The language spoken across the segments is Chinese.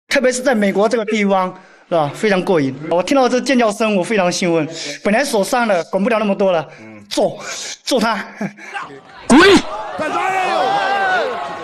特别是在美国这个地方，是吧？非常过瘾。我听到这尖叫声，我非常兴奋。本来手上的管不了那么多了，揍他！滚！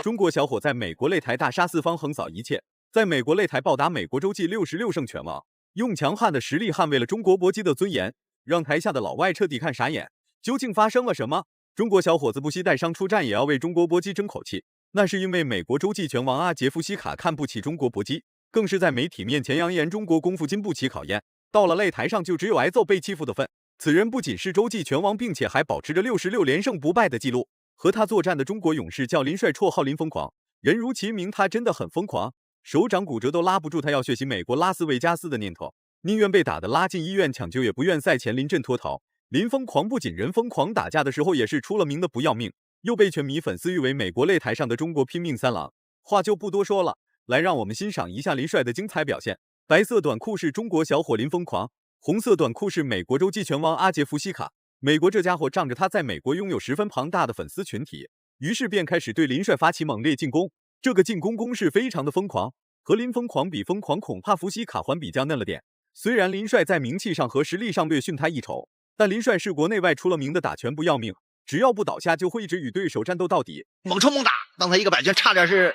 中国小伙在美国擂台大杀四方，横扫一切，在美国擂台暴打美国洲际66胜全亡，用强悍的实力捍卫了中国搏击的尊严，让台下的老外彻底看傻眼。究竟发生了什么？中国小伙子不惜带伤出战，也要为中国搏击争口气。那是因为美国洲际拳王阿杰夫西卡看不起中国搏击，更是在媒体面前扬言中国功夫经不起考验，到了擂台上就只有挨揍被欺负的份。此人不仅是洲际拳王，并且还保持着66连胜不败的记录。和他作战的中国勇士叫林帅，绰号林疯狂，人如其名，他真的很疯狂，手掌骨折都拉不住他要学习美国拉斯维加斯的念头，宁愿被打得拉进医院抢救，也不愿赛前临阵脱逃。林疯狂不仅人疯狂，打架的时候也是出了名的不要命，又被拳迷粉丝誉为美国擂台上的中国拼命三郎。话就不多说了，来让我们欣赏一下林帅的精彩表现。白色短裤是中国小伙林疯狂，红色短裤是美国洲际拳王阿杰夫西卡。美国这家伙仗着他在美国拥有十分庞大的粉丝群体，于是便开始对林帅发起猛烈进攻。这个进攻攻势非常的疯狂，和林疯狂比，疯狂恐怕夫西卡还比较嫩了点。虽然林帅在名气上和实力上略逊他一筹，但林帅是国内外出了名的打拳不要命，只要不倒下就会一直与对手战斗到底，猛冲猛打。刚才一个摆拳差点是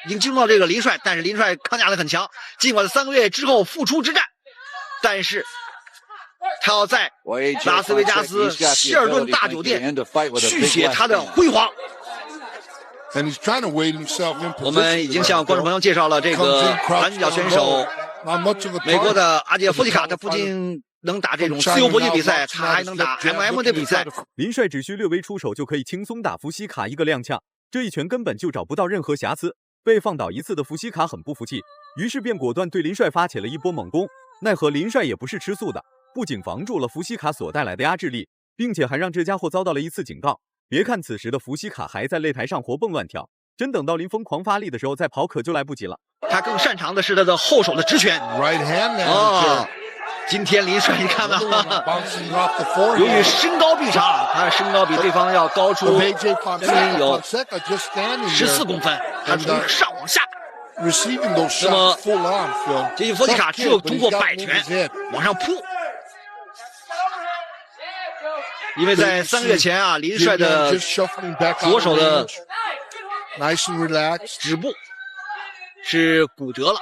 已经击中到这个林帅，但是林帅抗压力很强，尽管3个月之后复出之战，但是他要在拉斯维加斯希尔顿大酒店续写他的辉煌。我们已经向观众朋友介绍了这个短脚选手，美国的阿杰夫西卡，他不仅能打这种自由搏击比赛，他还能打 MMA 的比赛。林帅只需略微出手就可以轻松打夫西卡一个踉跄，这一拳根本就找不到任何瑕疵。被放倒一次的夫西卡很不服气，于是便果断对林帅发起了一波猛攻。奈何林帅也不是吃素的，不仅防住了夫西卡所带来的压制力，并且还让这家伙遭到了一次警告。别看此时的夫西卡还在擂台上活蹦乱跳，真等到林疯狂发力的时候再跑可就来不及了。他更擅长的是他的后手的直拳。今天林帅你看吧，由于身高臂长，他的身高比对方要高出有14公分，他从上往下。那么这夫西卡只有通过摆拳往上扑。因为在3个月前啊，林帅的左手的指部是骨折了。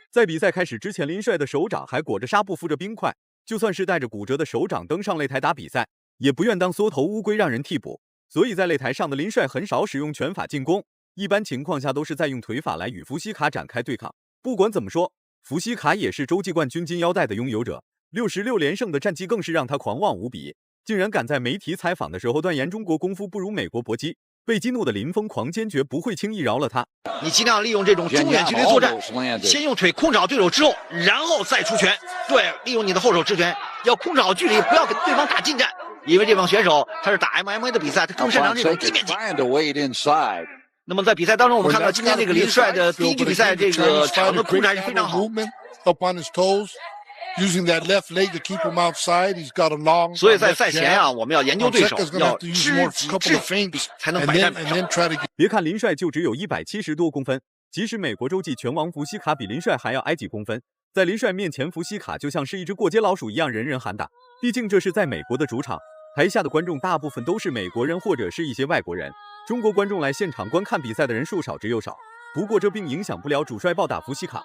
在比赛开始之前，林帅的手掌还裹着纱布，敷着冰块，就算是带着骨折的手掌登上擂台打比赛，也不愿当缩头乌龟让人替补。所以在擂台上的林帅很少使用拳法进攻，一般情况下都是在用腿法来与夫西卡展开对抗。不管怎么说，夫西卡也是洲际冠军金腰带的拥有者，66连胜的战绩更是让他狂妄无比，竟然敢在媒体采访的时候断言中国功夫不如美国搏击。被激怒的林疯狂坚决不会轻易饶了他。你尽量利用这种中远距离作战，先用腿控制好对手之后，然后再出拳。对，利用你的后手直拳，要控制好距离，不要给对方打近战。因为这帮选手他是打 MMA 的比赛，他更擅长这种地面技。那么在比赛当中，我们看到今天这个林帅的第一局比赛，这个场的控制还是非常好。所以在赛前啊，我们要研究对手，要知己知彼，才能百战百胜。别看林帅就只有170多公分，即使美国洲际拳王夫西卡比林帅还要矮几公分，在林帅面前，夫西卡就像是一只过街老鼠一样，人人喊打。毕竟这是在美国的主场，台下的观众大部分都是美国人或者是一些外国人，中国观众来现场观看比赛的人数少之又少。不过这并影响不了主帅暴打夫西卡。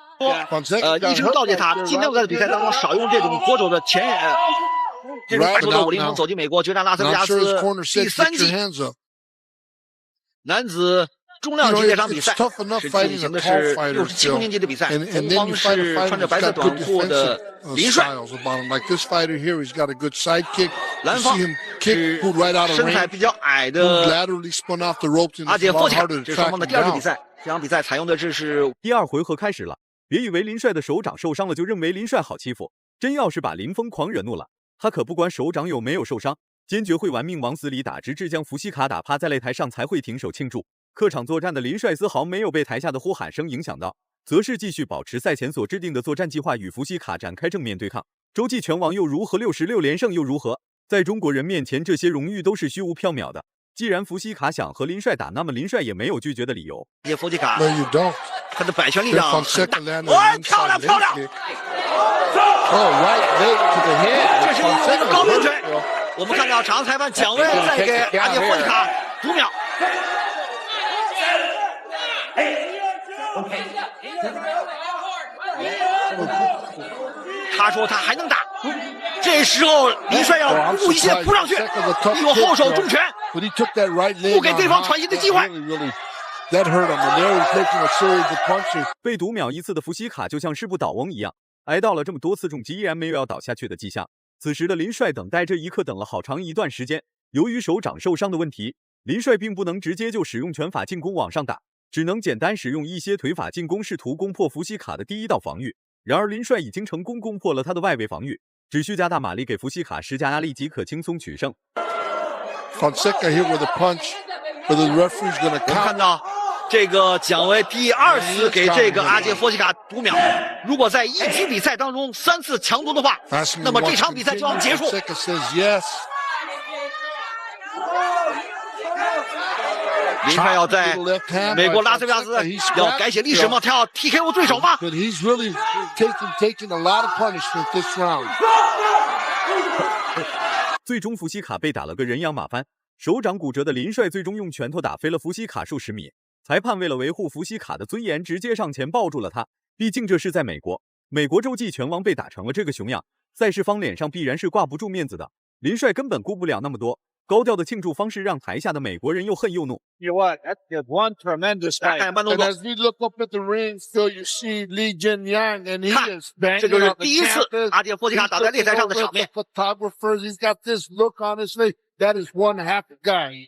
医生告诫他，尽量在比赛当中少用这种左手的前沿。这种白手的武林风走进美国，决战拉斯维加斯第3季男子重量级这场比赛是进行的是67公斤级的比赛，红方是穿着白色短裤的林帅，蓝方是身材比较矮的阿杰夫西卡。这是双方的第2局比赛。这场比赛采用的这是第2回合开始了，别以为林帅的手掌受伤了就认为林帅好欺负，真要是把林疯狂惹怒了，他可不管手掌有没有受伤，坚决会玩命往死里打，直至将夫西卡打趴在擂台上才会停手庆祝。客场作战的林帅丝毫没有被台下的呼喊声影响到，则是继续保持赛前所制定的作战计划，与夫西卡展开正面对抗。洲际拳王又如何，66连胜又如何？在中国人面前，这些荣誉都是虚无缥缈的。既然福西卡想和林帅打，那么林帅也没有拒绝的理由。这福西卡 No, you don't. 他的摆拳力量很大， Fonseca 漂亮漂亮！ Oh, right leg to the head. 这是一个高明拳。我们看到场上裁判蒋威再给阿杰福西卡5秒。他说他还能打，这时候林帅要不顾一切扑上去，利用后手重拳，不给对方喘息的机会。被读秒一次的福西卡就像是部倒翁一样，挨到了这么多次重击，依然没有要倒下去的迹象。此时的林帅等待这一刻等了好长一段时间，由于手掌受伤的问题，林帅并不能直接就使用拳法进攻往上打，只能简单使用一些腿法进攻，试图攻破福西卡的第一道防御。然而林帅已经成功攻破了他的外围防御，只需加大马力给福西卡施加压力即可轻松取胜。Fonseca here with a punch, but the referee's going to 我们看到这个蒋威第2次给这个阿杰福西卡读秒，如果在一局比赛当中3次强读的话，那么这场比赛就要结束。Fonseca says yes. 林帅要在美国拉斯维加斯要改写历史吗？他要 TKO 对手吗？ But he's really taking a lot of punishment this round. 最终福西卡被打了个人仰马翻，手掌骨折的林帅最终用拳头打飞了福西卡数十米。裁判为了维护福西卡的尊严，直接上前抱住了他。毕竟这是在美国，美国洲际拳王被打成了这个熊样，赛事方脸上必然是挂不住面子的。林帅根本顾不了那么多。高调的庆祝方式让台下的美国人又恨又怒。You know what? That's one tremendous fight. And as we look up at the ring, Phil, you see Li Jinyang, and he is 这 banging 就是 on the 第一次 canvas. 阿杰福西卡打在擂台上的场面。 Photographers, he's got this look on his face. That is one happy guy.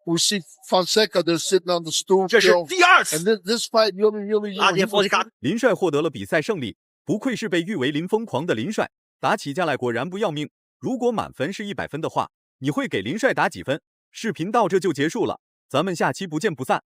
We see Fonseca, they're sitting on the stool. 这是第2 And 次 this fight really. 阿杰福西卡林帅获得了比赛胜利，不愧是被誉为林疯狂的林帅，打起架来果然不要命。如果满分是100分的话，你会给林帅打几分？视频到这就结束了，咱们下期不见不散。